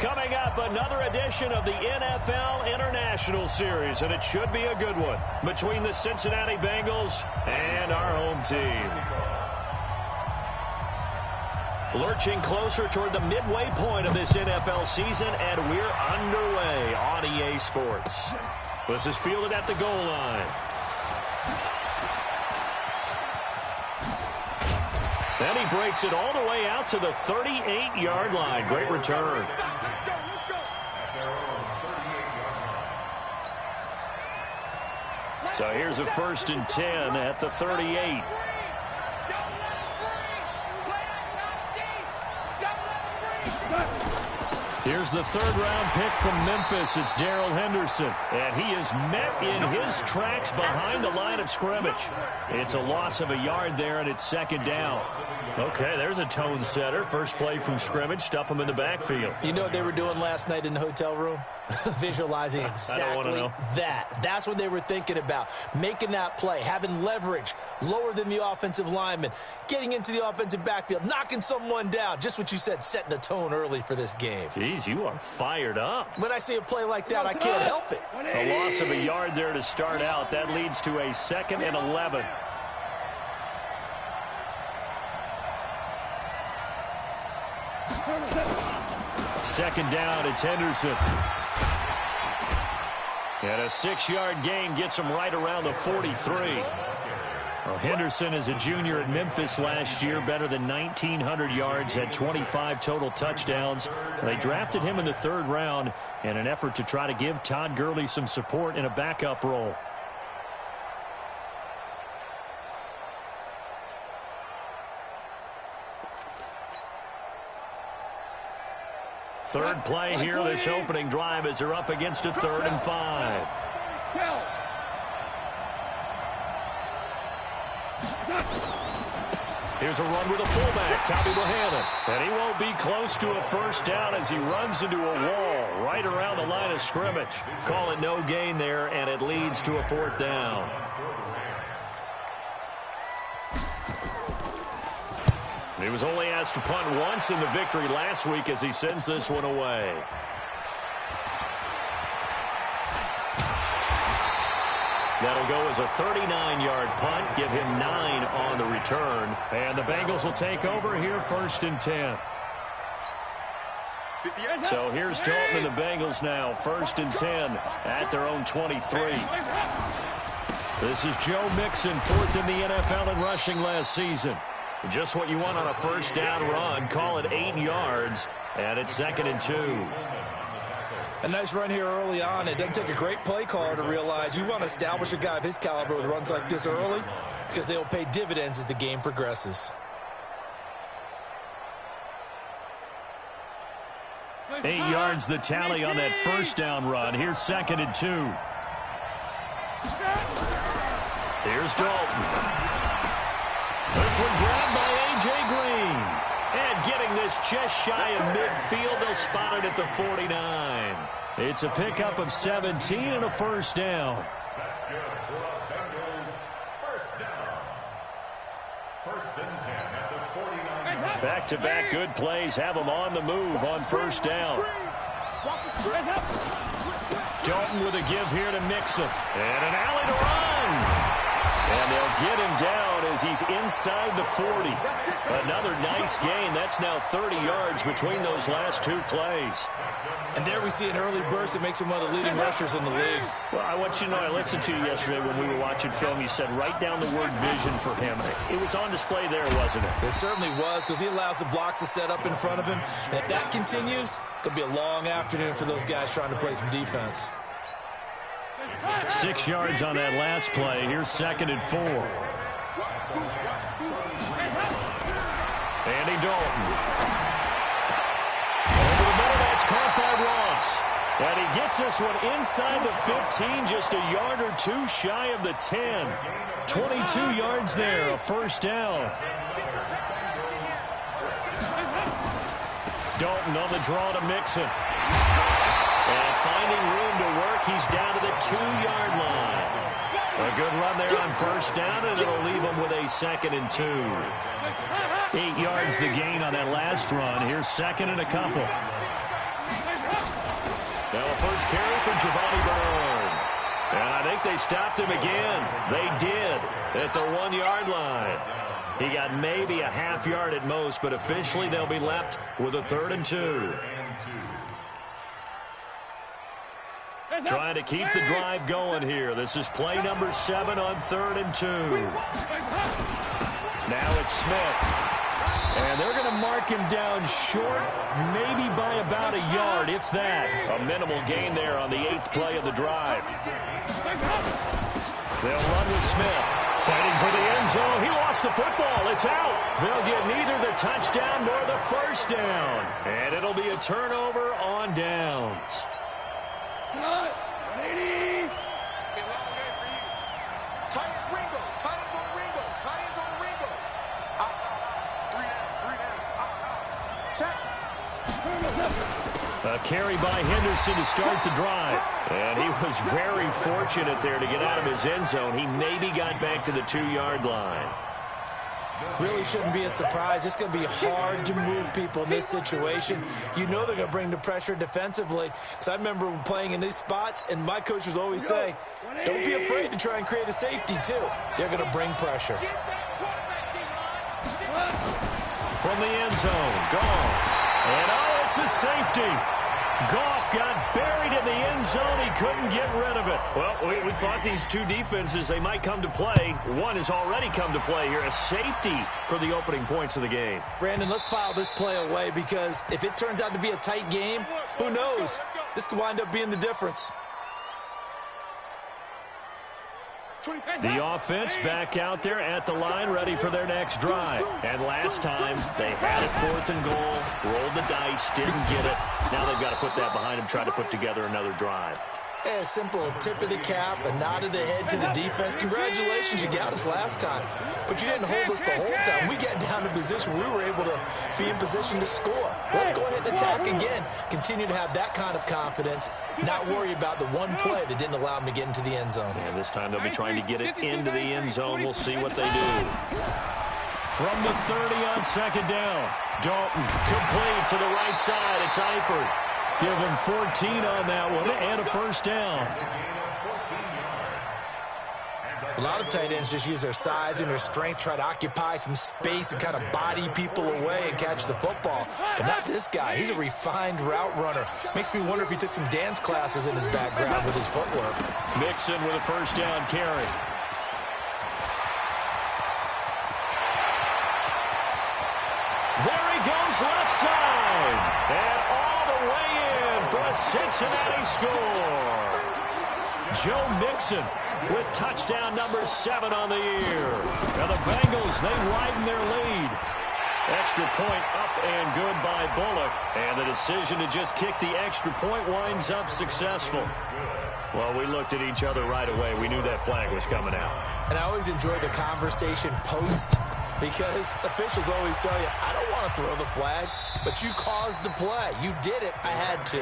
Coming up, another edition of the NFL International Series, and it should be a good one between the Cincinnati Bengals and our home team. Lurching closer toward the midway point of this NFL season, and we're underway on EA Sports. This is fielded at the goal line. And he breaks it all the way out to the 38-yard line. Great return. So here's a 1st and 10 at the 38. Here's the third-round pick from Memphis. It's Darrell Henderson. And he is met in his tracks behind the line of scrimmage. It's a loss of a yard there, and it's 2nd down. Okay, there's a tone setter. First play from scrimmage. Stuff him in the backfield. You know what they were doing last night in the hotel room? Visualizing exactly that. That's what they were thinking about. Making that play, having leverage, lower than the offensive lineman, getting into the offensive backfield, knocking someone down. Just what you said, setting the tone early for this game. Jeez, you are fired up. When I see a play like that, I can't help it. A loss of a yard there to start out. That leads to a 2nd and 11. Second down, it's Henderson. And a 6-yard gain gets him right around the 43. Well, Henderson is a junior at Memphis last year, better than 1,900 yards, had 25 total touchdowns. They drafted him in the 3rd round in an effort to try to give Todd Gurley some support in a backup role. Third play here, this opening drive, as they're up against a 3rd and 5. Here's a run with a fullback, Tommy Bohannon. And he won't be close to a 1st down as he runs into a wall right around the line of scrimmage. Call it no gain there, and it leads to a 4th down. He was only asked to punt once in the victory last week as he sends this one away. That'll go as a 39-yard punt, give him 9 on the return. And the Bengals will take over here, 1st and 10. So here's Dalton and the Bengals now, 1st and 10 at their own 23. This is Joe Mixon, 4th in the NFL in rushing last season. Just what you want on a 1st down run. Call it 8 yards, and it's 2nd and 2. A nice run here early on. It doesn't take a great play caller to realize you want to establish a guy of his caliber with runs like this early because they'll pay dividends as the game progresses. 8 yards the tally on that 1st down run. Here's 2nd and 2. Here's Dalton. This one grabbed by A.J. Green. And getting this just shy of midfield, they'll spot it at the 49. It's a pickup of 17 and a 1st down. That's good for the Bengals. 1st down. 1st and 10 at the 49. Back-to-back good plays have them on the move on 1st down. Dalton with a give here to Mixon. And an alley to run. And they'll get him down as he's inside the 40. Another nice gain. That's now 30 yards between those last 2 plays. And there we see an early burst that makes him one of the leading rushers in the league. Well, I want you to know, I listened to you yesterday when we were watching film. You said write down the word vision for him. It was on display there, wasn't it? It certainly was, because he allows the blocks to set up in front of him. And if that continues, it'll be a long afternoon for those guys trying to play some defense. 6 yards on that last play. Here's 2nd and 4. Andy Dalton. Over the middle, that's caught by Ross. And he gets this one inside the 15, just a yard or 2 shy of the 10. 22 yards there, a 1st down. Dalton on the draw to Mixon. And finding room to work, he's down to the 2-yard line. A good run there on 1st down, and it'll leave him with a 2nd and 2. 8 yards the gain on that last run. Here's 2nd and a couple. Giovanni Bernard. And I think they stopped him again. They did at the 1-yard line. He got maybe a half yard at most, but officially they'll be left with a 3rd and 2. Trying to keep the drive going here. This is play number 7 on 3rd and 2. Now it's Smith. And they're going to mark him down short, maybe by about a yard, if that. A minimal gain there on the 8th play of the drive. They'll run with Smith. Fighting for the end zone. He lost the football. It's out. They'll get neither the touchdown nor the first down. And it'll be a turnover on downs. A carry by Henderson to start the drive. And he was very fortunate there to get out of his end zone. He maybe got back to the 2-yard line. Really shouldn't be a surprise. It's going to be hard to move people in this situation. You know they're going to bring the pressure defensively. Because I remember playing in these spots, and my coaches always say, don't be afraid to try and create a safety, too. They're going to bring pressure. From the end zone, Goff. And oh, it's a safety. Goff got buried in the end zone. He couldn't get rid of it. Well, we thought these two defenses, they might come to play. One has already come to play here. A safety for the opening points of the game. Brandon, let's file this play away because if it turns out to be a tight game, who knows? This could wind up being the difference. The offense back out there at the line, ready for their next drive. And last time, they had it 4th and goal, rolled the dice, didn't get it. Now they've got to put that behind them, try to put together another drive. A simple tip of the cap, a nod of the head to the defense. Congratulations, you got us last time. But you didn't hold us the whole time. We got down to position. We were able to be in position to score. Let's go ahead and attack again. Continue to have that kind of confidence. Not worry about the one play that didn't allow them to get into the end zone. And this time they'll be trying to get it into the end zone. We'll see what they do. From the 30 on 2nd down. Dalton complete to the right side. It's Eifert. Give him 14 on that one and a first down. A lot of tight ends just use their size and their strength, try to occupy some space and kind of body people away and catch the football. But not this guy. He's a refined route runner. Makes me wonder if he took some dance classes in his background with his footwork. Mixon with a first down carry. There he goes left side. And all the way in for a Cincinnati score. Joe Mixon with touchdown number 7 on the year. Now the Bengals, they widen their lead. Extra point up and good by Bullock. And the decision to just kick the extra point winds up successful. Well, we looked at each other right away. We knew that flag was coming out. And I always enjoy the conversation post because officials always tell you, I don't want to throw the flag, but you caused the play. You did it. I had to.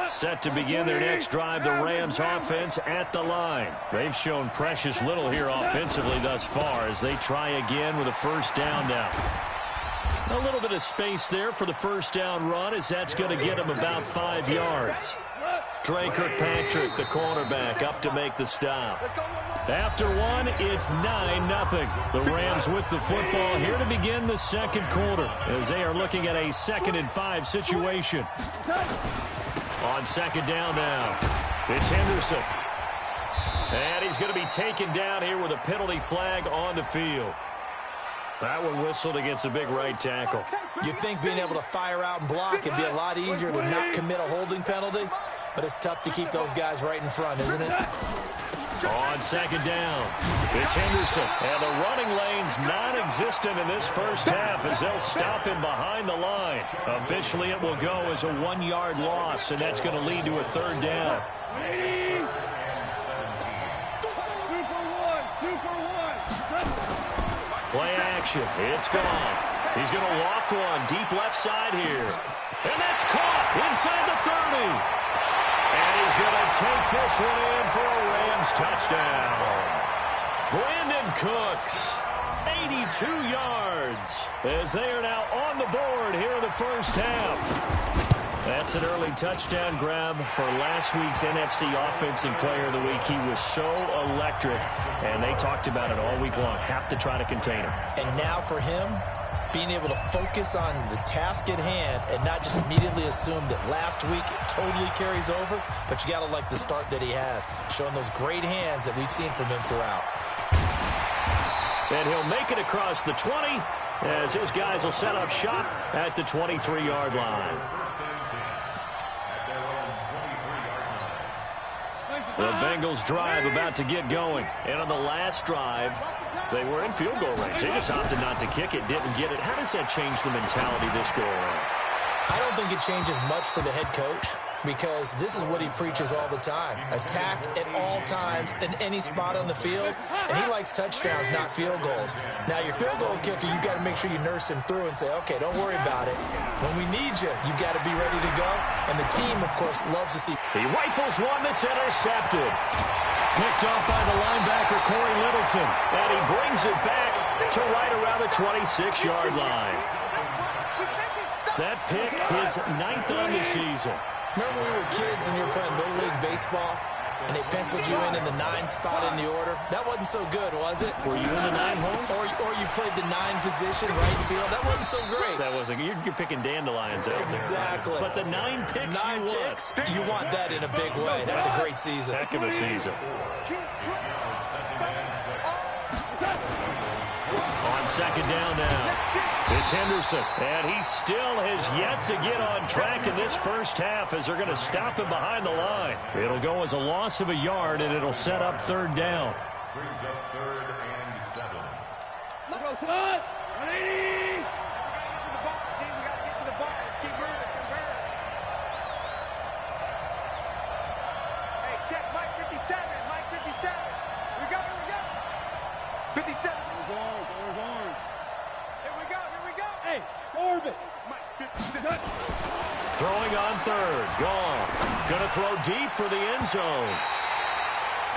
Set to begin their next drive, the Rams offense at the line. They've shown precious little here offensively thus far as they try again with a first down now. A little bit of space there for the first down run as that's going to get them about 5 yards. Trey Kirkpatrick, the cornerback, up to make the stop. After one, it's 9-0. The Rams with the football here to begin the second quarter as they are looking at a 2nd and 5 situation. On second down now, it's Henderson. And he's going to be taken down here with a penalty flag on the field. That one whistled against a big right tackle. You'd think being able to fire out and block would be a lot easier to not commit a holding penalty, but it's tough to keep those guys right in front, isn't it? On second down, it's Henderson. And the running lane's non-existent in this first half as they'll stop him behind the line. Officially, it will go as a 1-yard loss, and that's going to lead to a 3rd down. Play action. It's gone. He's going to loft one deep left side here. And that's caught inside the 30. And he's going to take this one in for a Rams touchdown. Brandon Cooks. 82 yards as they are now on the board here in the first half. That's an early touchdown grab for last week's NFC Offensive Player of the Week. He was so electric, and they talked about it all week long. Have to try to contain him. And now for him, being able to focus on the task at hand and not just immediately assume that last week it totally carries over, but you got to like the start that he has, showing those great hands that we've seen from him throughout. And he'll make it across the 20 as his guys will set up shop at the 23-yard line. The Bengals drive about to get going. And on the last drive, they were in field goal range. They just opted not to kick it, didn't get it. How does that change the mentality this go around? I don't think it changes much for the head coach because this is what he preaches all the time. Attack at all times in any spot on the field. And he likes touchdowns, not field goals. Now, your field goal kicker, you got to make sure you nurse him through and say, okay, don't worry about it. When we need you, you got to be ready to go. And the team, of course, loves to see. He rifles one that's intercepted. Picked off by the linebacker, Corey Littleton. And he brings it back to right around the 26-yard line. That pick, his 9th on the season. Remember when we were kids and you were playing Little League Baseball and they penciled you in the 9 spot in the order? That wasn't so good, was it? Were you in the 9 hole? Or you played the 9 position, right field? That wasn't so great. That wasn't. You're picking dandelions out there. Exactly. But the 9 picks 9 you picks, you want that in a big way. That's a great season. Heck of a season. On second down now. It's Henderson, and he still has yet to get on track in this first half as they're going to stop him behind the line. It'll go as a loss of a yard, and it'll set up third down. Brings up 3rd and 7. Let's go, Todd! 180! Get to the bar. Let's keep moving. Hey, check Mike 57. Mike 57. Here we go. 57. There's orange. Here we go. Hey, Orbit. Mike 57. Throwing on third. Gone. Going to throw deep for the end zone.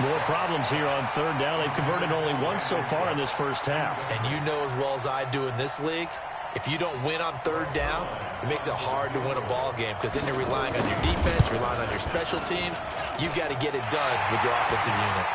More problems here on third down. They've converted only once so far in this first half. And you know as well as I do in this league, if you don't win on third down, it makes it hard to win a ball game because then you're relying on your defense, relying on your special teams. You've got to get it done with your offensive unit.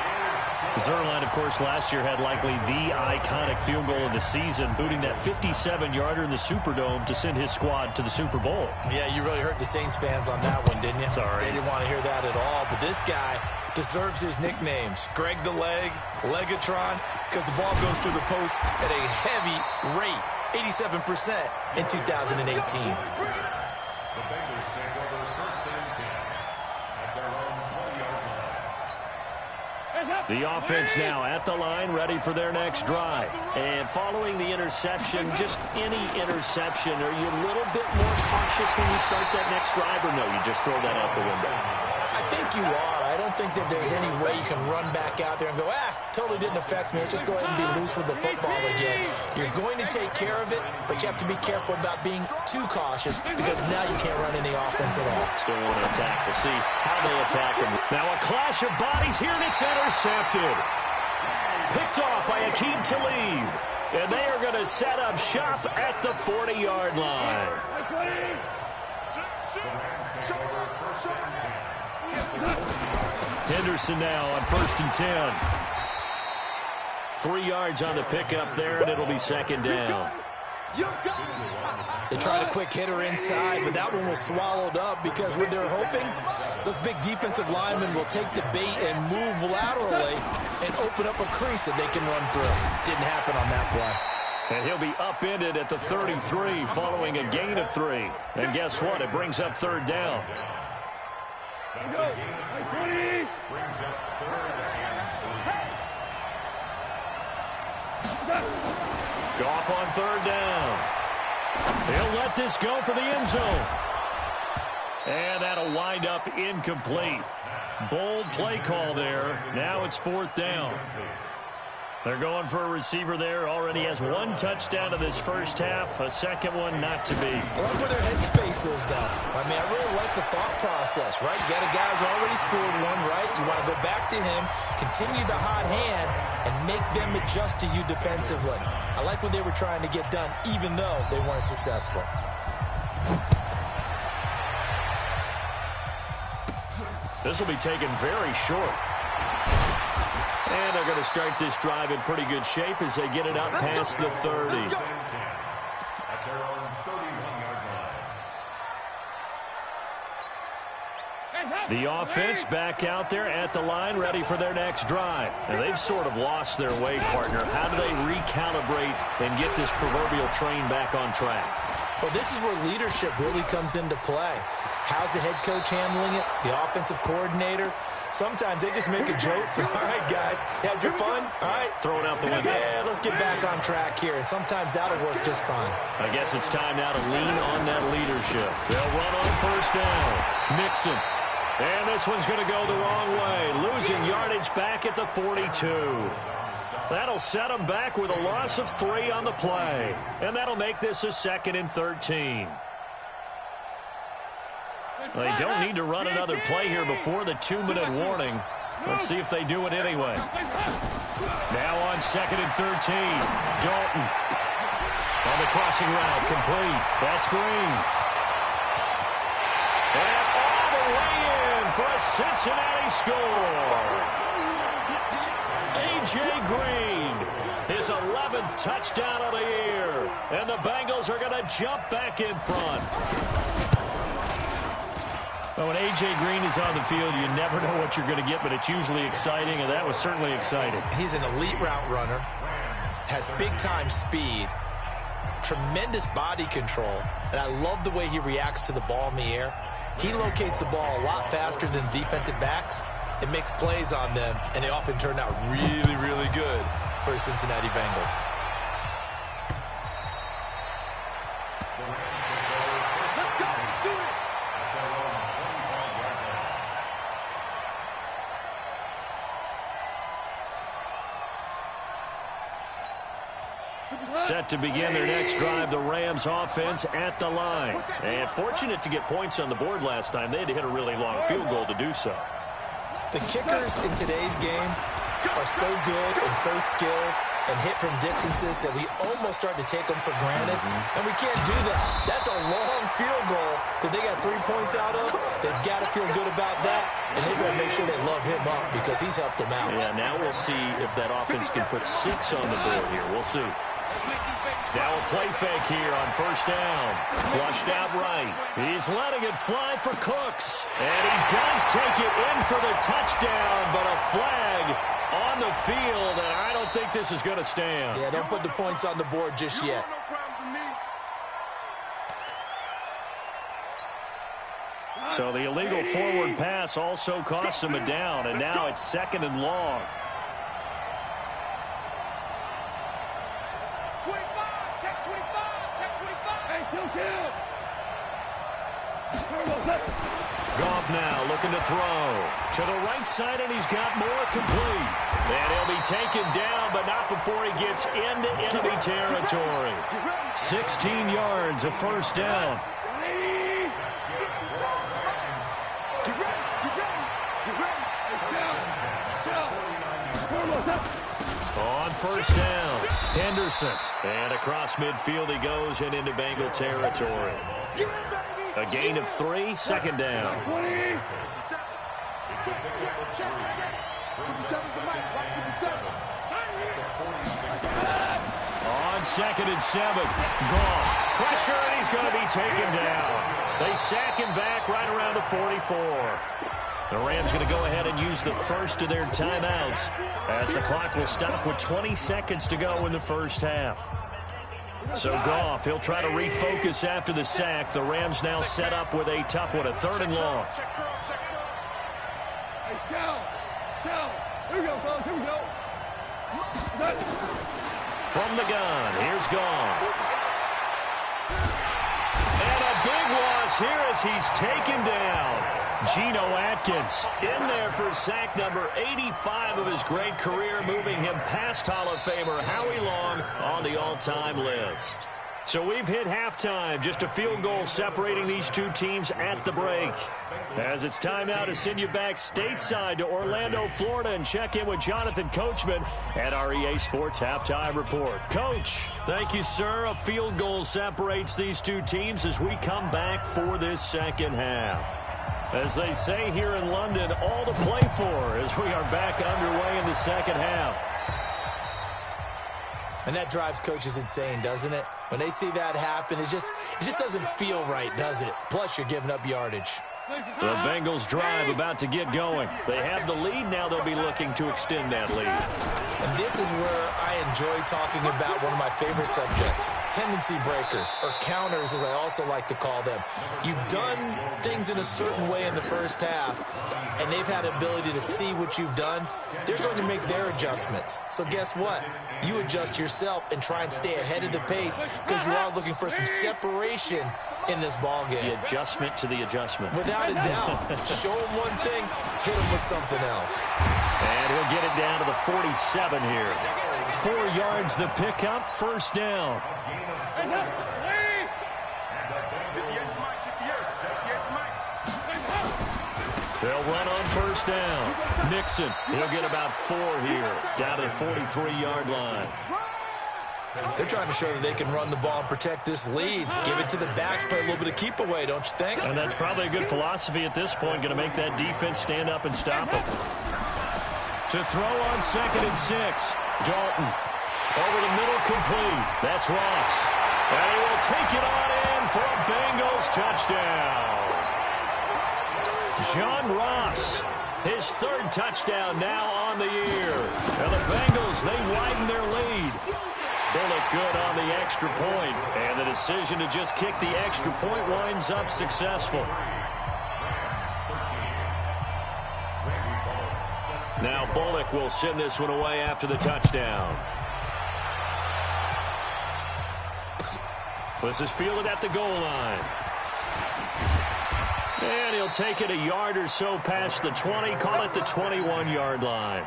Zerline, of course, last year had likely the iconic field goal of the season, booting that 57-yarder in the Superdome to send his squad to the Super Bowl. Yeah, you really hurt the Saints fans on that one, didn't you? Sorry. They didn't want to hear that at all. But this guy deserves his nicknames. Greg the Leg, Legatron, because the ball goes through the post at a heavy rate, 87% in 2018. The Bengals take over 1st and 10 at their own 20-yard line. The offense now at the line, ready for their next drive. And following the interception, just any interception, are you a little bit more cautious when you start that next drive, or no, you just throw that out the window? I think you are. I don't think that there's any way you can run back out there and go, totally didn't affect me. Let's just go ahead and be loose with the football again. You're going to take care of it, but you have to be careful about being too cautious because now you can't run any offense at all. Still want to attack. We'll see how they attack him. Now a clash of bodies here, and it's intercepted. Picked off by Akeem Talib. And they are going to set up shop at the 40-yard line. Henderson now on 1st and 10. 3 yards on the pickup there, and it'll be second down. They tried a quick hitter inside, but that one was swallowed up because what they're hoping, those big defensive linemen will take the bait and move laterally and open up a crease that they can run through. Didn't happen on that play. And he'll be upended at the 33 following a gain of 3. And guess what? It brings up third down. Brings up 3rd and 3. Goff on third down. He'll let this go for the end zone. And that'll wind up incomplete. Bold play call there. Now it's 4th down. They're going for a receiver there. Already has one touchdown in this first half. A second one not to be. I like where their headspace is, though. I mean, I really like the thought process, right? You got a guy who's already scored one, right? You want to go back to him, continue the hot hand, and make them adjust to you defensively. I like what they were trying to get done, even though they weren't successful. This will be taken very short. And they're going to start this drive in pretty good shape as they get it up past the 30. The offense back out there at the line, ready for their next drive. Now, they've sort of lost their way, partner. How do they recalibrate and get this proverbial train back on track? Well, this is where leadership really comes into play. How's the head coach handling it? The offensive coordinator? Sometimes they just make a joke. All right, guys, had your fun? All right. Throw it out the window. Yeah, let's get back on track here. And sometimes that'll work just fine. I guess it's time now to lean on that leadership. They'll run on first down. Mixon. And this one's going to go the wrong way. Losing yardage back at the 42. That'll set them back with a loss of 3 on the play. And that'll make this a 2nd and 13. They don't need to run another play here before the 2-minute warning. Let's see if they do it anyway. Now on 2nd and 13. Dalton. On the crossing route, complete. That's Green. And all the way in for a Cincinnati score. A.J. Green, his 11th touchdown of the year. And the Bengals are going to jump back in front. Well, when A.J. Green is on the field, you never know what you're going to get, but it's usually exciting, and that was certainly exciting. He's an elite route runner, has big-time speed, tremendous body control, and I love the way he reacts to the ball in the air. He locates the ball a lot faster than defensive backs. It makes plays on them, and they often turn out really, really good for the Cincinnati Bengals. Set to begin their next drive, the Rams offense at the line. And fortunate to get points on the board last time. They had to hit a really long field goal to do so. The kickers in today's game are so good and so skilled and hit from distances that we almost start to take them for granted. And we can't do that. That's a long field goal that they got 3 points out of. They've got to feel good about that, and they've got to make sure they love him up because he's helped them out. Yeah, now we'll see if that offense can put 6 on the board here. We'll see. Now a play fake here on first down. Flushed out right. He's letting it fly for Cooks. And he does take it in for the touchdown, but a flag on the field, and I don't think this is going to stand. Yeah, don't put the points on the board just yet. So the illegal forward pass also costs him a down, and now it's 2nd and long. 25, check 25, check 25. Hey, kill. Goff now looking to throw. To the right side, and he's got more complete. And he'll be taken down, but not before he gets into enemy territory. 16 yards, a first down. On first down, Henderson. And across midfield he goes and into Bengal territory. A gain of 3, 2nd down. On 2nd and 7, Goff. Pressure, and he's going to be taken down. They sack him back right around the 44. The Rams going to go ahead and use the first of their timeouts as the clock will stop with 20 seconds to go in the first half. So Goff, he'll try to refocus after the sack. The Rams now set up with a tough one, a 3rd and long. Here we go, fellas. Here we go. From the gun, here's Goff. And a big loss here as he's taken down. Geno Atkins in there for sack number 85 of his great career, moving him past Hall of Famer Howie Long on the all-time list. So we've hit halftime, just a field goal separating these two teams at the break. As it's time now to send you back stateside to Orlando, Florida, and check in with Jonathan Coachman at our EA Sports Halftime Report. Coach, thank you, sir. A field goal separates these two teams as we come back for this second half. As they say here in London, all to play for as we are back underway in the second half. And that drives coaches insane, doesn't it? When they see that happen, it just doesn't feel right, does it? Plus, you're giving up yardage. The Bengals drive about to get going. They have the lead. Now they'll be looking to extend that lead. And this is where I enjoy talking about one of my favorite subjects, tendency breakers, or counters as I also like to call them. You've done things in a certain way in the first half, and they've had the ability to see what you've done. They're going to make their adjustments. So guess what? You adjust yourself and try and stay ahead of the pace because you are looking for some separation in this ball game. The adjustment to the adjustment. Without a doubt. Show him one thing, hit him with something else. And he'll get it down to the 47 here. 4 yards the pickup, first down. They'll run on first down. Nixon, he'll get about 4 here, down to the 43-yard line. They're trying to show that they can run the ball and protect this lead. Give it to the backs, play a little bit of keep away, don't you think? And that's probably a good philosophy at this point, going to make that defense stand up and stop them. To throw on 2nd and 6, Dalton. Over the middle, complete. That's Ross. And he will take it on in for a Bengals touchdown. John Ross, his 3rd touchdown now on the year. And the Bengals, they widen their lead. Bullock good on the extra point, and the decision to just kick the extra point winds up successful. Now Bullock will send this one away after the touchdown. This is fielded at the goal line. And he'll take it a yard or so past the 20, call it the 21-yard line.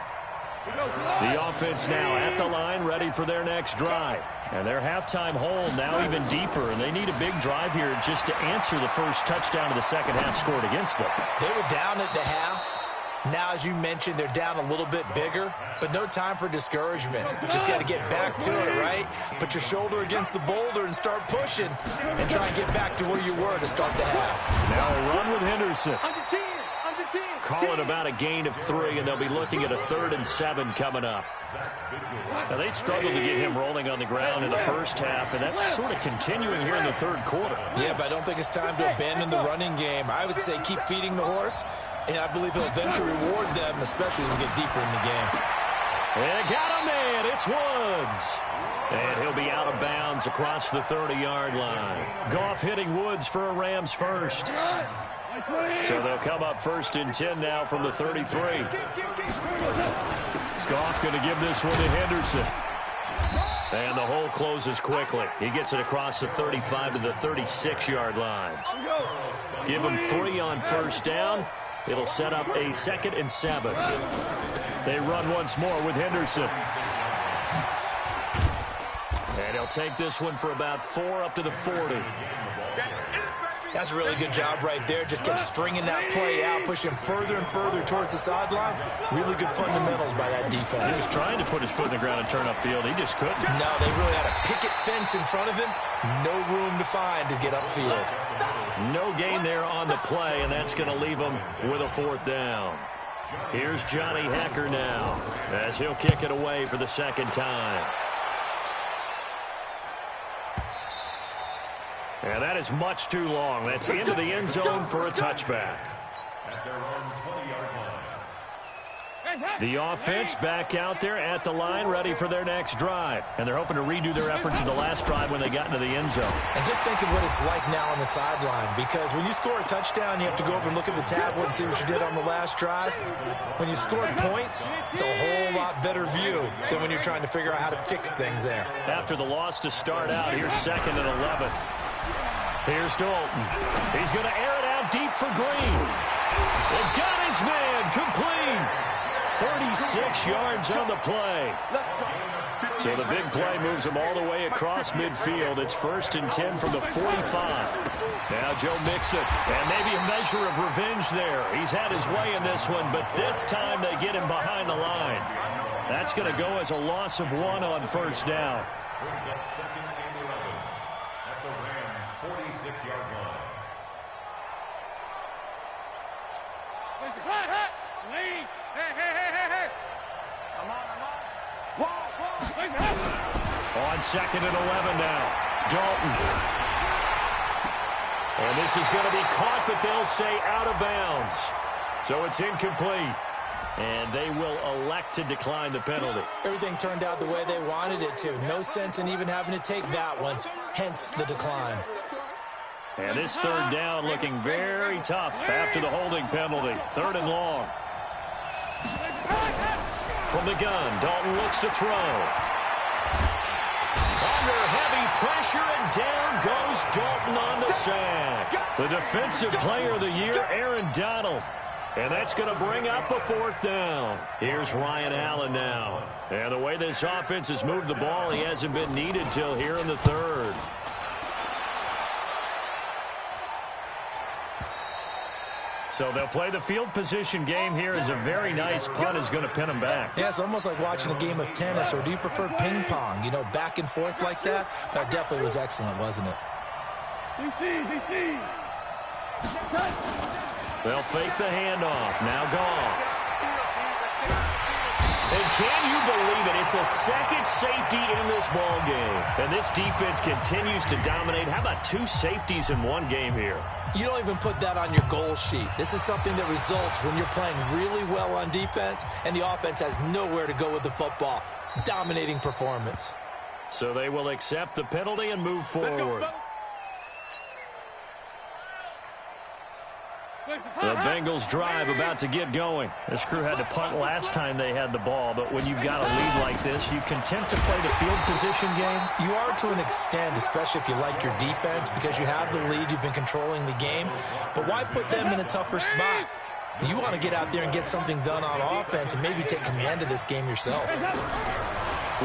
The offense now at the line, ready for their next drive. And their halftime hole now even deeper, and they need a big drive here just to answer the first touchdown of the second half scored against them. They were down at the half. Now, as you mentioned, they're down a little bit bigger, but no time for discouragement. You just got to get back to it, right? Put your shoulder against the boulder and start pushing and try and get back to where you were to start the half. Now a run with Henderson. Call it about a gain of 3, and they'll be looking at a 3rd and 7 coming up. Now, they struggled to get him rolling on the ground in the first half, and that's sort of continuing here in the 3rd quarter. Yeah, but I don't think it's time to abandon the running game. I would say keep feeding the horse, and I believe he'll eventually reward them, especially as we get deeper in the game. And got him in. It's Woods. And he'll be out of bounds across the 30-yard line. Goff hitting Woods for a Rams first. So they'll come up 1st and 10 now from the 33. Goff going to give this one to Henderson. And the hole closes quickly. He gets it across the 35 to the 36-yard line. Give him 3 on first down. It'll set up a 2nd and 7. They run once more with Henderson. And he'll take this one for about 4 up to the 40. That's a really good job right there. Just kept stringing that play out, pushing further and further towards the sideline. Really good fundamentals by that defense. He was trying to put his foot in the ground and turn upfield. He just couldn't. No, they really had a picket fence in front of him. No room to find to get upfield. No gain there on the play, and that's going to leave him with a 4th down. Here's Johnny Hacker now as he'll kick it away for the 2nd time. And that is much too long. That's into the end zone for a touchback. The offense back out there at the line, ready for their next drive. And they're hoping to redo their efforts in the last drive when they got into the end zone. And just think of what it's like now on the sideline, because when you score a touchdown, you have to go over and look at the tablet and see what you did on the last drive. When you scored points, it's a whole lot better view than when you're trying to figure out how to fix things there. After the loss to start out, here's 2nd and 11. Here's Dalton. He's going to air it out deep for Green. They've got his man complete. 36 yards on the play. So the big play moves him all the way across midfield. It's 1st and 10 from the 45. Now Joe Mixon, and maybe a measure of revenge there. He's had his way in this one, but this time they get him behind the line. That's going to go as a loss of 1 on 1st down. Brings up 2nd and 11 at the Rams' 46-yard line. On 2nd and 11 now. Dalton. And this is going to be caught, but they'll say out of bounds. So it's incomplete. And they will elect to decline the penalty. Everything turned out the way they wanted it to. No sense in even having to take that one, hence the decline. And this 3rd down looking very tough after the holding penalty. 3rd and long. From the gun, Dalton looks to throw. Under heavy pressure, and down goes Dalton on the sack. The defensive player of the year, Aaron Donald. And that's going to bring up a 4th down. Here's Ryan Allen now. And the way this offense has moved the ball, he hasn't been needed till here in the 3rd. So they'll play the field position game here as a very nice punt is going to pin them back. Yeah, it's almost like watching a game of tennis, or do you prefer ping pong? You know, back and forth like that? That definitely was excellent, wasn't it? They'll fake the handoff. Now Goff. And can you believe it? It's a 2nd safety in this ball game. And this defense continues to dominate. How about 2 safeties in one game here? You don't even put that on your goal sheet. This is something that results when you're playing really well on defense and the offense has nowhere to go with the football. Dominating performance. So they will accept the penalty and move forward. The Bengals drive about to get going. This crew had to punt last time they had the ball, but when you've got a lead like this, you content to play the field position game? You are to an extent, especially if you like your defense, because you have the lead, you've been controlling the game. But why put them in a tougher spot? You want to get out there and get something done on offense and maybe take command of this game yourself.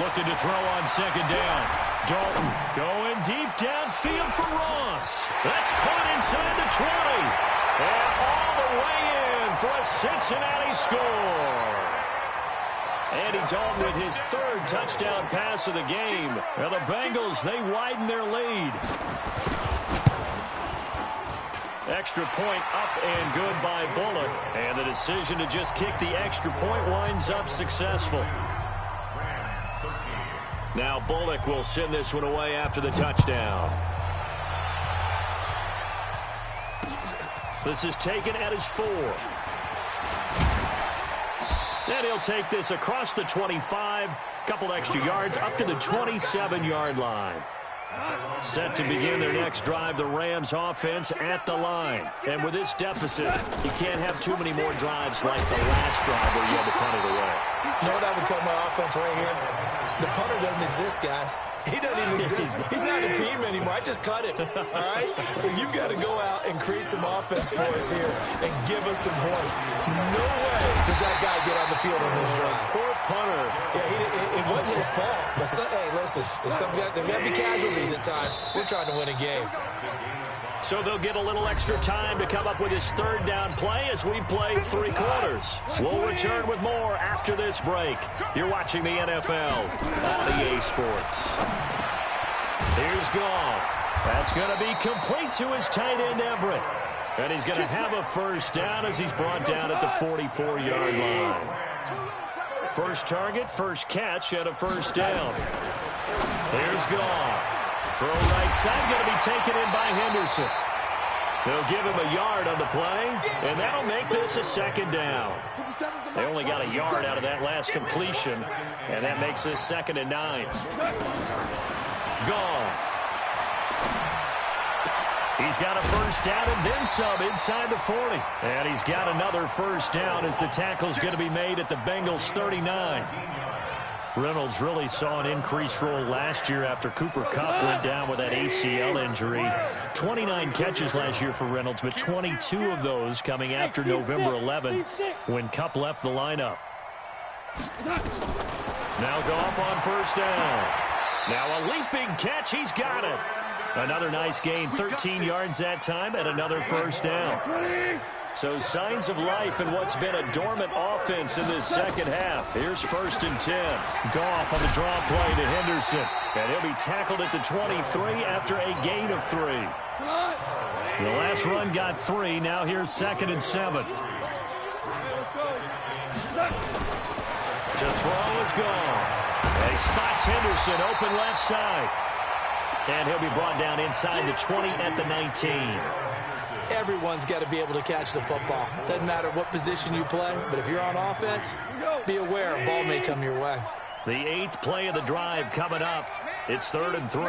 Looking to throw on 2nd down. Dalton going deep downfield for Ross. That's caught inside the 20. And all the way in for a Cincinnati score. Andy Dalton with his 3rd touchdown pass of the game. Now the Bengals, they widen their lead. Extra point up and good by Bullock. And the decision to just kick the extra point winds up successful. Now Bullock will send this one away after the touchdown. This is taken at his 4. And he'll take this across the 25. Couple extra yards up to the 27-yard line. Set to begin their next drive, the Rams offense at the line. And with this deficit, you can't have too many more drives like the last drive where you had to punt it away. You know what I would tell my offense right here? The punter doesn't exist, guys. He doesn't even exist. He's not a team anymore. I just cut him, all right? So you've got to go out and create some offense for us here and give us some points. No way does that guy get on the field on this drive. Poor punter. Yeah, it wasn't his fault. But hey, listen, there's got to be casualties at times. We're trying to win a game. So they'll get a little extra time to come up with his 3rd down play as we play 3 quarters. We'll return with more after this break. You're watching the NFL on EA Sports. Here's Goff. That's going to be complete to his tight end, Everett. And he's going to have a 1st down as he's brought down at the 44-yard line. First target, first catch, and a 1st down. Here's Goff. Throw right side, going to be taken in by Henderson. They'll give him a yard on the play, and that'll make this a 2nd down. They only got a yard out of that last completion, and that makes this 2nd and 9. Goff. He's got a 1st down and then some inside the 40. And he's got another 1st down as the tackle's going to be made at the Bengals 39. Reynolds really saw an increased role last year after Cooper Kupp went down with that ACL injury. 29 catches last year for Reynolds, but 22 of those coming after November 11th when Kupp left the lineup. Now Goff on first down. Now a leaping catch. He's got it. Another nice gain, 13 yards that time, and another first down. So signs of life in what's been a dormant offense in this second half. Here's 1st and 10. Goff on the draw play to Henderson. And he'll be tackled at the 23 after a gain of 3. The last run got 3. Now here's 2nd and 7. To throw is Goff. And he spots Henderson open left side. And he'll be brought down inside the 20 at the 19. Everyone's got to be able to catch the football. Doesn't matter what position you play, but if you're on offense, be aware a ball may come your way. The 8th play of the drive coming up. It's 3rd and 3.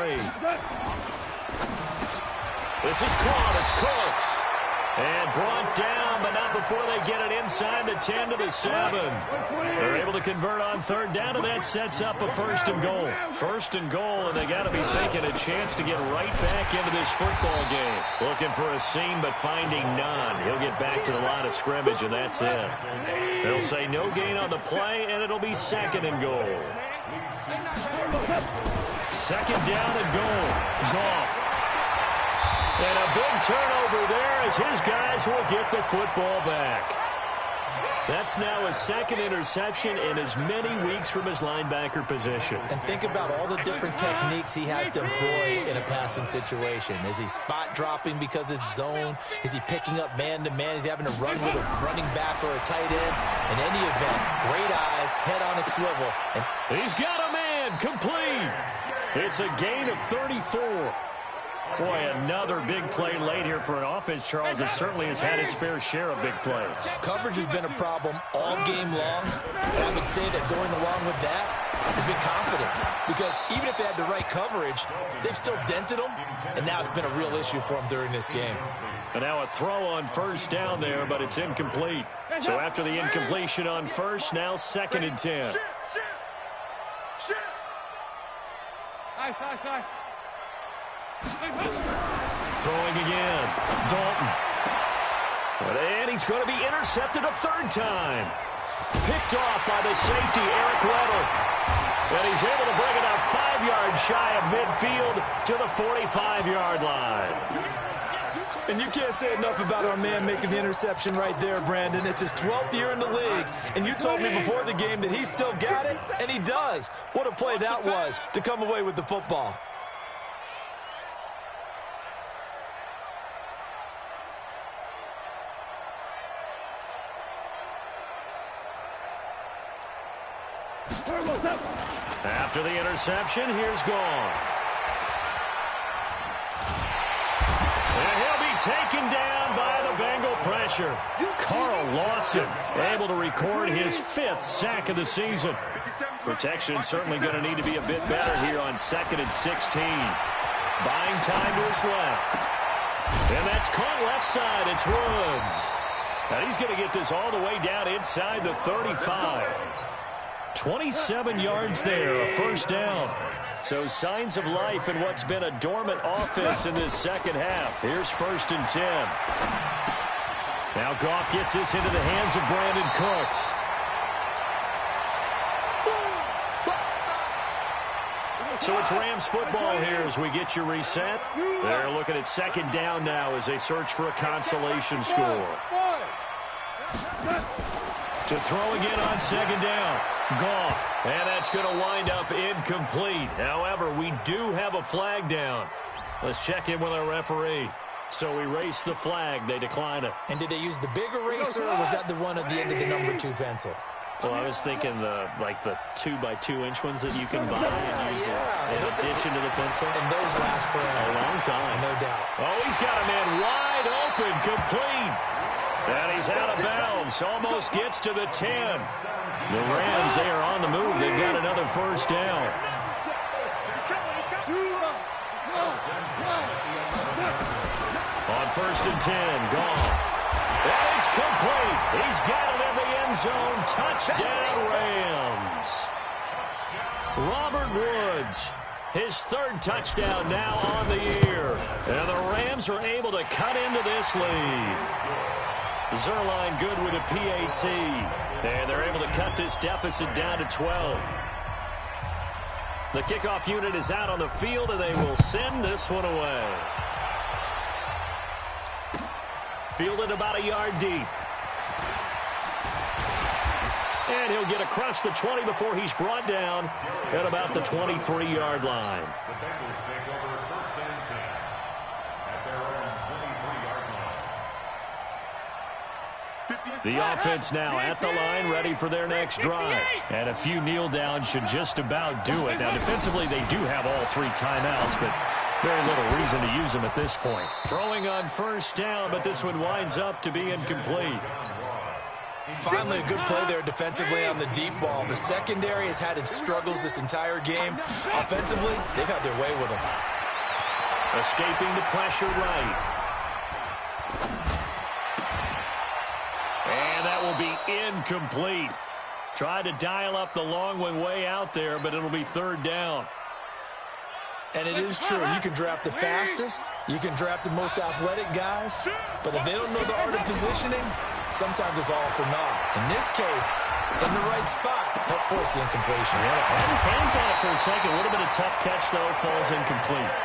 This is caught. It's Cooks. And brought down, but not before they get it inside the 10 to the 7. They're able to convert on 3rd down, and that sets up a 1st and goal. 1st and goal, and they got to be thinking a chance to get right back into this football game. Looking for a seam, but finding none. He'll get back to the line of scrimmage, and that's it. They'll say no gain on the play, and it'll be 2nd and goal. 2nd down and goal. Goff. And a big turnover there as his guys will get the football back. That's now his 2nd interception in as many weeks from his linebacker position. And think about all the different techniques he has to employ in a passing situation. Is he spot dropping because it's zone? Is he picking up man-to-man? Is he having to run with a running back or a tight end? In any event, great eyes, head on a swivel. And he's got a man, complete. It's a gain of 34. Boy, another big play late here for an offense, Charles, that certainly has had its fair share of big plays. Coverage has been a problem all game long. And I would say that going along with that has been confidence. Because even if they had the right coverage, they've still dented them. And now it's been a real issue for them during this game. And now a throw on 1st down there, but it's incomplete. So after the incompletion on 1st, now 2nd and 10. Throwing again. Dalton. And he's going to be intercepted a 3rd time. Picked off by the safety, Eric Weddle. And he's able to bring it out 5 yards shy of midfield to the 45-yard line. And you can't say enough about our man making the interception right there, Brandon. It's his 12th year in the league, and you told me before the game that he still got it, and he does. What a play that was to come away with the football. After the interception, here's Goff. And he'll be taken down by the Bengal pressure. Carl Lawson able to record his 5th sack of the season. Protection certainly going to need to be a bit better here on 2nd and 16. Buying time to his left. And that's caught left side. It's Woods. And he's going to get this all the way down inside the 35. 27 yards there, a 1st down. So signs of life in what's been a dormant offense in this second half. Here's 1st and 10. Now Goff gets this into the hands of Brandon Cooks. So it's Rams football here as we get you reset. They're looking at 2nd down now as they search for a consolation score. To throw again on 2nd down. Goff. And that's going to wind up incomplete. However, we do have a flag down. Let's check in with our referee. So we race the flag. They decline it. And did they use the big eraser, or was that the one at the end of the number 2 pencil? Well, I was thinking the 2x2-inch ones that you can buy and use in addition to the pencil. And those last for a long time. No doubt. Oh, he's got a man wide open, complete. And he's out of bounds. Almost gets to the 10. The Rams, they are on the move. They've got another 1st down. On 1st and 10, Goff. And it's complete. He's got it in the end zone. Touchdown, Rams. Robert Woods, his third touchdown now on the year. And the Rams are able to cut into this lead. Zerline good with a PAT. And they're able to cut this deficit down to 12. The kickoff unit is out on the field, and they will send this one away. Fielded about a yard deep. And he'll get across the 20 before he's brought down at about the 23-yard line. The Bengals take over first and 10 at their own 23-yard line. The offense now at the line, ready for their next drive. And a few kneel downs should just about do it. Now, defensively, they do have all 3 timeouts, but very little reason to use them at this point. Throwing on first down, but this one winds up to be incomplete. Finally, a good play there defensively on the deep ball. The secondary has had its struggles this entire game. Offensively, they've had their way with them. Escaping the pressure right. And that will be incomplete. Tried to dial up the long one way out there, but it'll be third down. And it is true. You can draft the fastest. You can draft the most athletic guys. But if they don't know the art of positioning, sometimes it's all for naught. In this case, in the right spot, help force the incompletion. Yeah, had his hands on it for a second. Would have been a tough catch, though. Falls incomplete.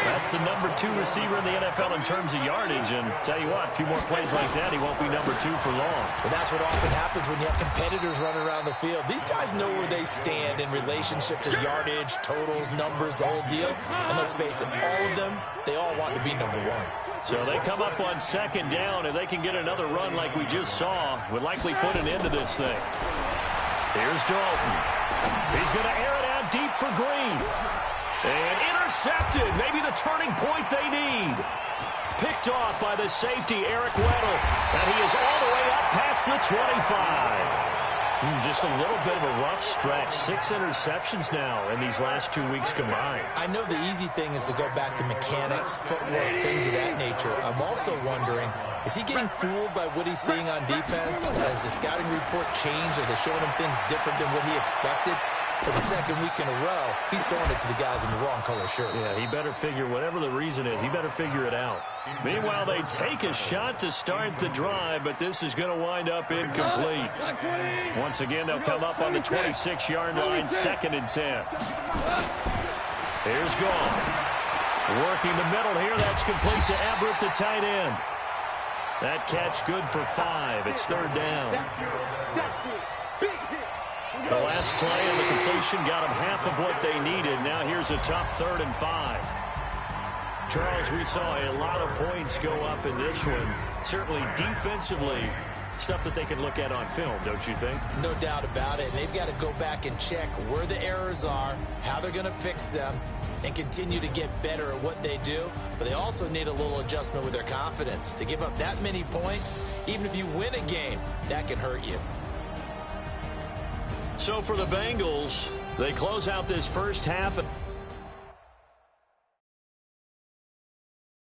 That's the number 2 receiver in the NFL in terms of yardage. And tell you what, a few more plays like that, he won't be number 2 for long. But that's what often happens when you have competitors running around the field. These guys know where they stand in relationship to yardage, totals, numbers, the whole deal. And let's face it, all of them, they all want to be number 1. So they come up on second down, and they can get another run like we just saw. Would likely put an end to this thing. Here's Dalton. He's going to air it out deep for Green. And intercepted. Maybe the turning point they need. Picked off by the safety, Eric Weddle. And he is all the way up past the 25. Just a little bit of a rough stretch. 6 interceptions now in these last 2 weeks combined. I know the easy thing is to go back to mechanics, footwork, things of that nature. I'm also wondering, is he getting fooled by what he's seeing on defense? Has the scouting report changed? Are they showing him things different than what he expected? For the second week in a row, he's throwing it to the guys in the wrong color shirts. Yeah, he better figure, whatever the reason is, he better figure it out. Meanwhile, they take a shot to start the drive, but this is going to wind up incomplete. Once again, they'll come up on the 26-yard line, 2nd and 10. Here's Gall. Working the middle here, that's complete to Everett, the tight end. That catch good for 5. It's third down. The last play and the completion got them half of what they needed. Now here's a tough 3rd and 5. Charles, we saw a lot of points go up in this one. Certainly defensively, stuff that they can look at on film, don't you think? No doubt about it. And they've got to go back and check where the errors are, how they're going to fix them, and continue to get better at what they do. But they also need a little adjustment with their confidence. To give up that many points, even if you win a game, that can hurt you. So for the Bengals, they close out this first half